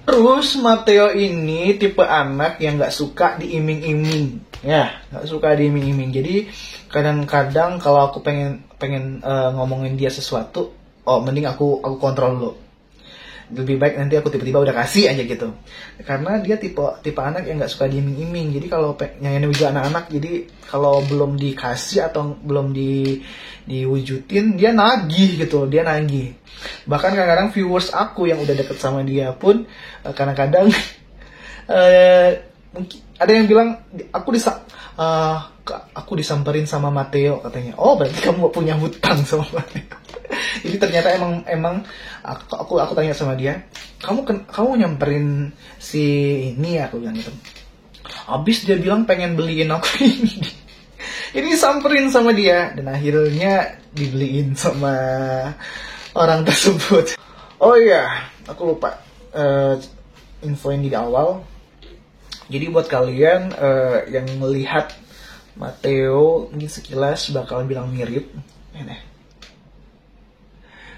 A: Terus Mateo ini tipe anak yang nggak suka diiming-iming, ya nggak suka diiming-iming. Jadi kadang-kadang kalau aku pengen ngomongin dia sesuatu, mending aku kontrol dulu. Lebih baik nanti aku tiba-tiba udah kasih aja gitu. Karena dia tipe anak yang nggak suka diiming-iming. Jadi kalau yang juga anak-anak, jadi kalau belum dikasih atau belum diwujudin, dia nagih gitu, dia nagih. Bahkan kadang-kadang viewers aku yang udah deket sama dia pun kadang-kadang mungkin ada yang bilang aku disamperin sama Mateo katanya. Oh, berarti kamu punya hutang sama Mateo. Jadi ternyata emang aku tanya sama dia, kamu nyamperin si ini, aku bilang gitu. Abis dia bilang pengen beliin aku ini. Jadi samperin sama dia dan akhirnya dibeliin sama orang tersebut. Oh iya, aku lupa infoin di awal. Jadi buat kalian yang melihat Mateo mungkin sekilas bakal bilang mirip.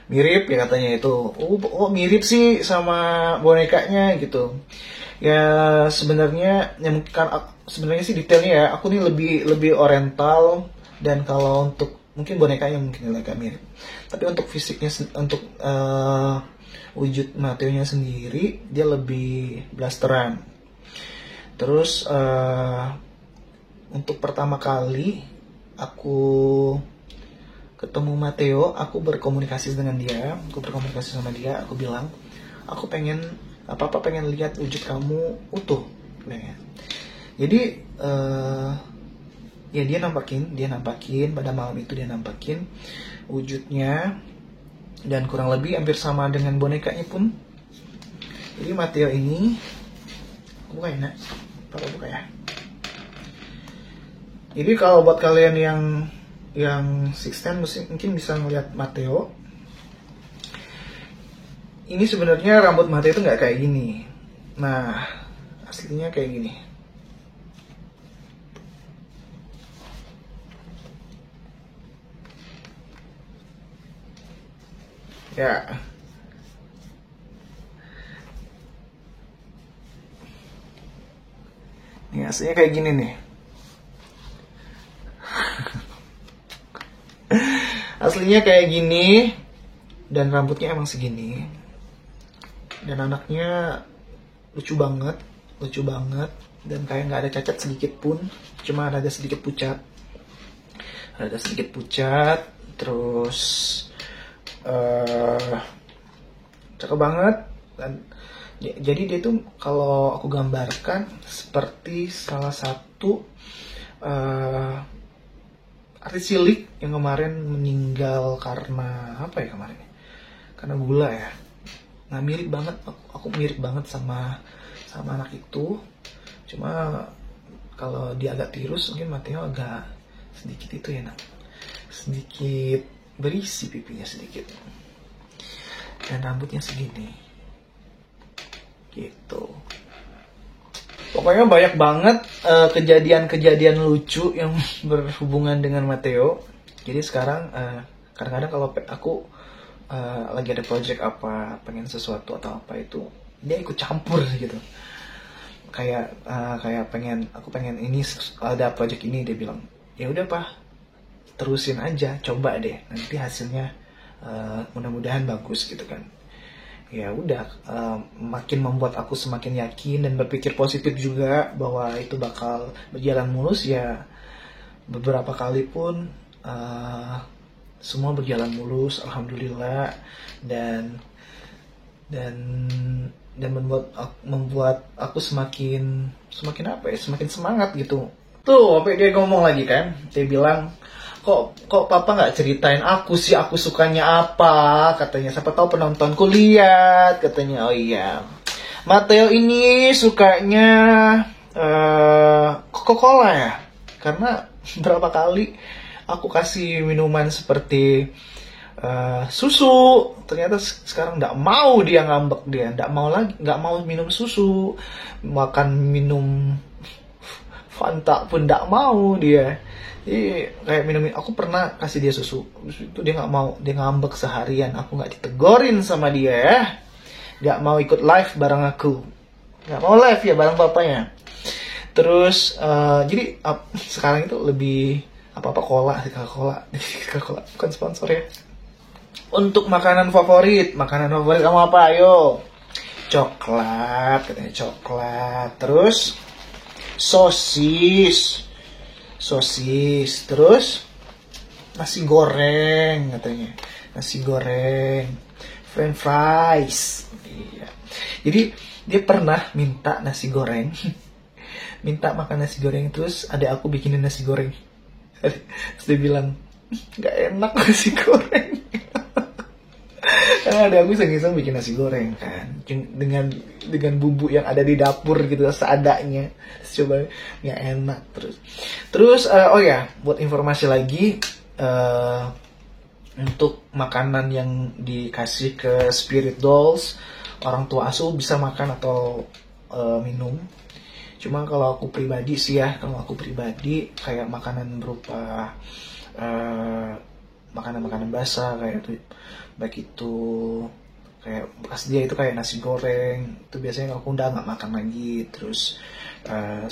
A: Mirip ya katanya itu. Oh mirip sih sama bonekanya gitu. Ya sebenarnya sebenarnya sih detailnya ya aku nih lebih oriental, dan kalau untuk mungkin bonekanya mungkin agak mirip. Tapi untuk fisiknya, untuk wujud Mateo-nya sendiri dia lebih blasteran. Terus untuk pertama kali aku ketemu Mateo, aku berkomunikasi sama dia, aku bilang, aku pengen lihat wujud kamu utuh. Jadi ya dia nampakin pada malam itu, dia nampakin wujudnya, dan kurang lebih hampir sama dengan bonekanya pun. Jadi Mateo ini, buka ya. Jadi kalau buat kalian yang Sixten mungkin bisa ngeliat Mateo. Ini sebenarnya rambut Mateo itu nggak kayak gini. Nah, aslinya kayak gini. Ya. Ini aslinya kayak gini nih. Aslinya kayak gini, dan rambutnya emang segini, dan anaknya lucu banget, dan kayak nggak ada cacat sedikit pun, cuma ada sedikit pucat, terus cakep banget. Dan jadi dia tuh kalau aku gambarkan seperti salah satu artis cilik yang kemarin meninggal karena apa ya kemarin? Karena gula ya. Nah mirip banget, aku mirip banget sama anak itu. Cuma kalau dia agak tirus, mungkin Mateo agak sedikit itu ya nak, sedikit berisi pipinya sedikit. Dan rambutnya segini, gitu. Pokoknya banyak banget kejadian-kejadian lucu yang berhubungan dengan Mateo. Jadi sekarang kadang-kadang kalau aku lagi ada project apa, pengen sesuatu atau apa itu, dia ikut campur gitu. Kayak aku pengen ini, ada project ini, dia bilang, ya udah Pak, terusin aja, coba deh, nanti hasilnya mudah-mudahan bagus gitu kan. Ya udah, makin membuat aku semakin yakin dan berpikir positif juga bahwa itu bakal berjalan mulus. Ya beberapa kali pun semua berjalan mulus, alhamdulillah, dan membuat aku semakin apa ya, semakin semangat gitu. Tuh, apa dia ngomong lagi kan, dia bilang, kok papa nggak ceritain aku sih, aku sukanya apa, katanya, siapa tahu penontonku lihat, katanya. Oh iya, Mateo ini sukanya Coca-Cola ya, karena berapa kali aku kasih minuman seperti susu, ternyata sekarang nggak mau, dia ngambek, dia nggak mau minum susu, makan minum Fanta pun nggak mau dia. Jadi kayak minum, aku pernah kasih dia susu, terus itu dia nggak mau, dia ngambek seharian, aku nggak ditegorin sama dia ya, nggak mau ikut live bareng aku, nggak mau live ya bareng papanya. Terus jadi sekarang itu lebih apa cola, Coca-Cola, Coca-Cola bukan sponsor ya. Untuk makanan favorit kamu apa? Ayo. Coklat, katanya coklat. Terus sosis, terus nasi goreng, katanya nasi goreng, french fries. Iya. Jadi dia pernah minta nasi goreng, minta makan nasi goreng, terus ada aku bikinin nasi goreng. Terus dia bilang nggak enak nasi goreng. Karena ada aku iseng-iseng bikin nasi goreng kan, dengan bumbu yang ada di dapur gitu seadanya. Coba nggak enak. Terus oh ya, buat informasi lagi, untuk makanan yang dikasih ke spirit dolls, orang tua asuh bisa makan atau minum. Cuma kalau aku pribadi sih ya, kayak makanan berupa makanan basah kayak itu, baik itu kayak bekas dia itu kayak nasi goreng, itu biasanya aku udah nggak makan lagi. Terus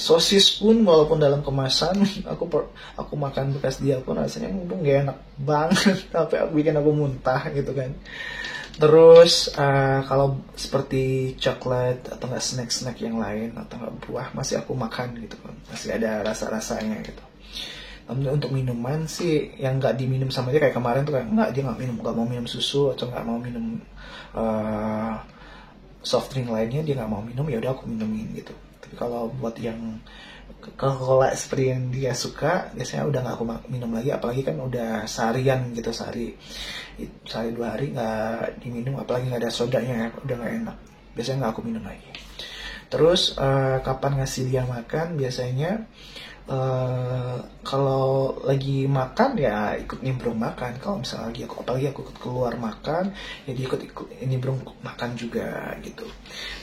A: sosis pun walaupun dalam kemasan, aku makan bekas dia pun rasanya gak enak banget, tapi bikin aku muntah gitu kan. Terus kalau seperti coklat atau nggak snack yang lain atau nggak buah, masih aku makan gitu kan, masih ada rasa-rasanya gitu. Untuk minuman sih yang nggak diminum sama dia, kayak kemarin tuh kayak dia nggak mau minum susu atau nggak mau minum soft drink lainnya, dia nggak mau minum, ya udah aku minumin gitu. Tapi kalau buat yang Coca-Cola seperti yang dia suka, biasanya udah nggak aku minum lagi, apalagi kan udah seharian gitu, sehari 2 hari nggak diminum, apalagi nggak ada sodanya, udah nggak enak, biasanya nggak aku minum lagi. Terus kapan ngasih dia makan, biasanya kalau lagi makan ya ikut nimbrung makan. Kalau misalnya apalagi aku ikut keluar makan, ya dia ikut nimbrung makan juga gitu.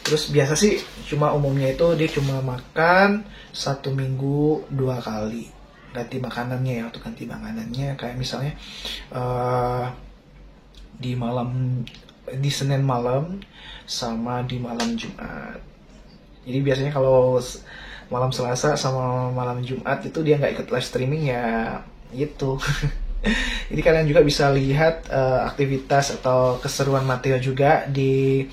A: Terus biasa sih umumnya itu dia cuma makan 1 minggu 2 kali ganti makanannya ya, untuk ganti makanannya kayak misalnya di Senin malam sama di malam Jumat. Jadi biasanya kalau malam Selasa sama malam Jumat itu dia nggak ikut live streaming ya gitu. Jadi kalian juga bisa lihat aktivitas atau keseruan Matteo juga di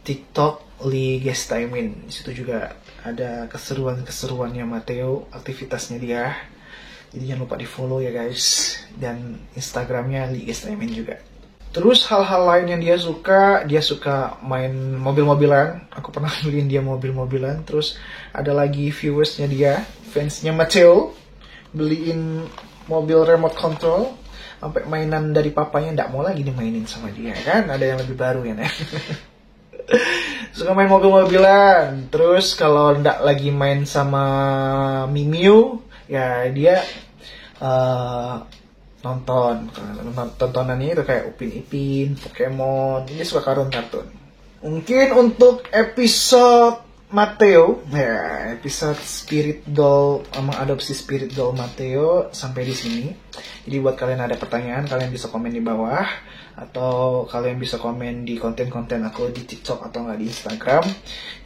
A: TikTok Li Gestaimin. Di situ juga ada keseruannya Matteo, aktivitasnya dia. Jadi jangan lupa di follow ya guys, dan Instagramnya Li Gestaimin juga. Terus hal-hal lain yang dia suka main mobil-mobilan. Aku pernah beliin dia mobil-mobilan. Terus ada lagi viewersnya dia, fansnya Matteo, beliin mobil remote control, sampai mainan dari papanya nggak mau lagi dimainin sama dia kan, ada yang lebih baru ya nih. Suka main mobil-mobilan. Terus kalau nggak lagi main sama Mimiu, ya dia tontonannya itu kayak Upin Ipin, Pokemon. Dia suka kartun. Mungkin untuk episode Matteo, ya episode Spirit Doll, mengadopsi Spirit Doll Matteo sampai di sini. Jadi buat kalian ada pertanyaan, kalian bisa komen di bawah, atau kalian bisa komen di konten-konten aku di TikTok atau nggak di Instagram.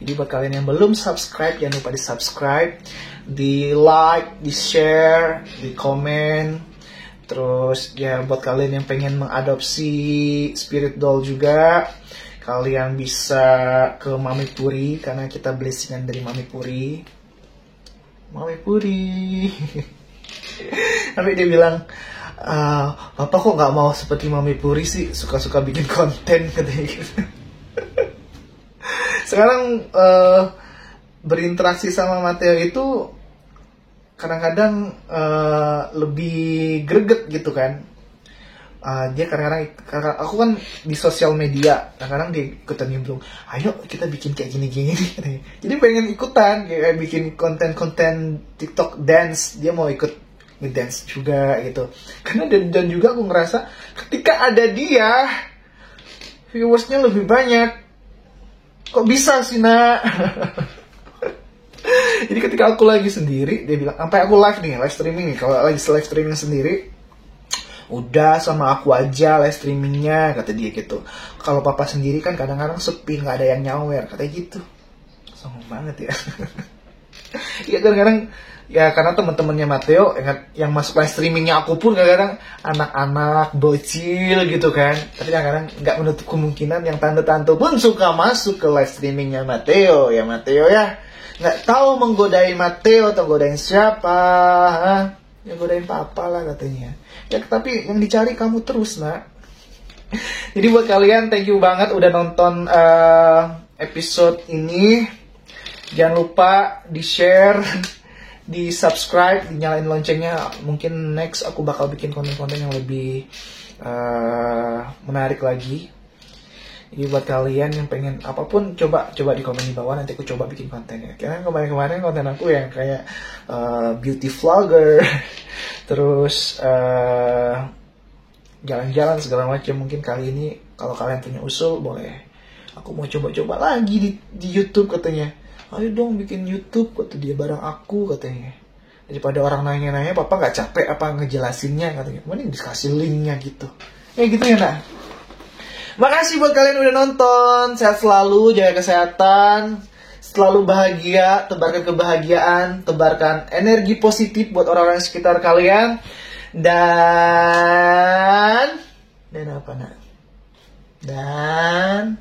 A: Jadi buat kalian yang belum subscribe, jangan lupa di subscribe, di like, di share, di komen. Terus ya buat kalian yang pengen mengadopsi Spirit Doll juga, kalian bisa ke Mami Puri, karena kita blessingan dari Mami Puri. Tapi dia bilang, Papa kok nggak mau seperti Mami Puri sih, suka-suka bikin konten katanya gitu. Sekarang berinteraksi sama Matteo itu kadang-kadang lebih greget gitu kan. Dia kadang-kadang, karena aku kan di sosial media, kadang-kadang dia ikutan nimbrung, ayo kita bikin kayak gini-gini. Jadi pengen ikutan kayak bikin konten-konten TikTok dance, dia mau ikut ngedance juga gitu. Karena dan juga aku ngerasa ketika ada dia, viewersnya lebih banyak. Kok bisa sih nak? Jadi ketika aku lagi sendiri, dia bilang, sampai aku live streaming nih, kalau lagi live streaming sendiri, udah sama aku aja live streamingnya, kata dia gitu. Kalau papa sendiri kan kadang-kadang sepi, nggak ada yang nyawer, katanya gitu. Sombong banget ya. Iya kadang-kadang, ya karena teman-temannya Mateo yang masuk live streamingnya aku pun kadang-kadang anak-anak bocil gitu kan. Tapi kadang-kadang nggak menutup kemungkinan yang tante-tante pun suka masuk ke live streamingnya Mateo ya. Mateo ya nggak tahu menggodain Mateo atau godain siapa, ya godain papa lah katanya. Ya tapi yang dicari kamu terus nak. Jadi buat kalian thank you banget udah nonton episode ini. Jangan lupa di share, di subscribe, dinyalain loncengnya. Mungkin next aku bakal bikin konten-konten yang lebih menarik lagi. Jadi buat kalian yang pengen apapun, coba di komen di bawah, nanti aku coba bikin kontennya. Karena kemarin konten aku yang kayak beauty vlogger, terus jalan-jalan segala macam. Mungkin kali ini kalau kalian punya usul boleh. Aku mau coba-coba lagi di YouTube katanya. Ayo dong bikin YouTube, kata dia, bareng aku katanya. Daripada orang nanya-nanya, papa nggak capek apa ngejelasinnya katanya. Mending dikasih linknya gitu. Gitu ya nak. Makasih buat kalian udah nonton. Sehat selalu, jaga kesehatan, selalu bahagia, tebarkan kebahagiaan, tebarkan energi positif buat orang-orang sekitar kalian. Dan apa nak? Dan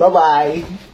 A: bye-bye.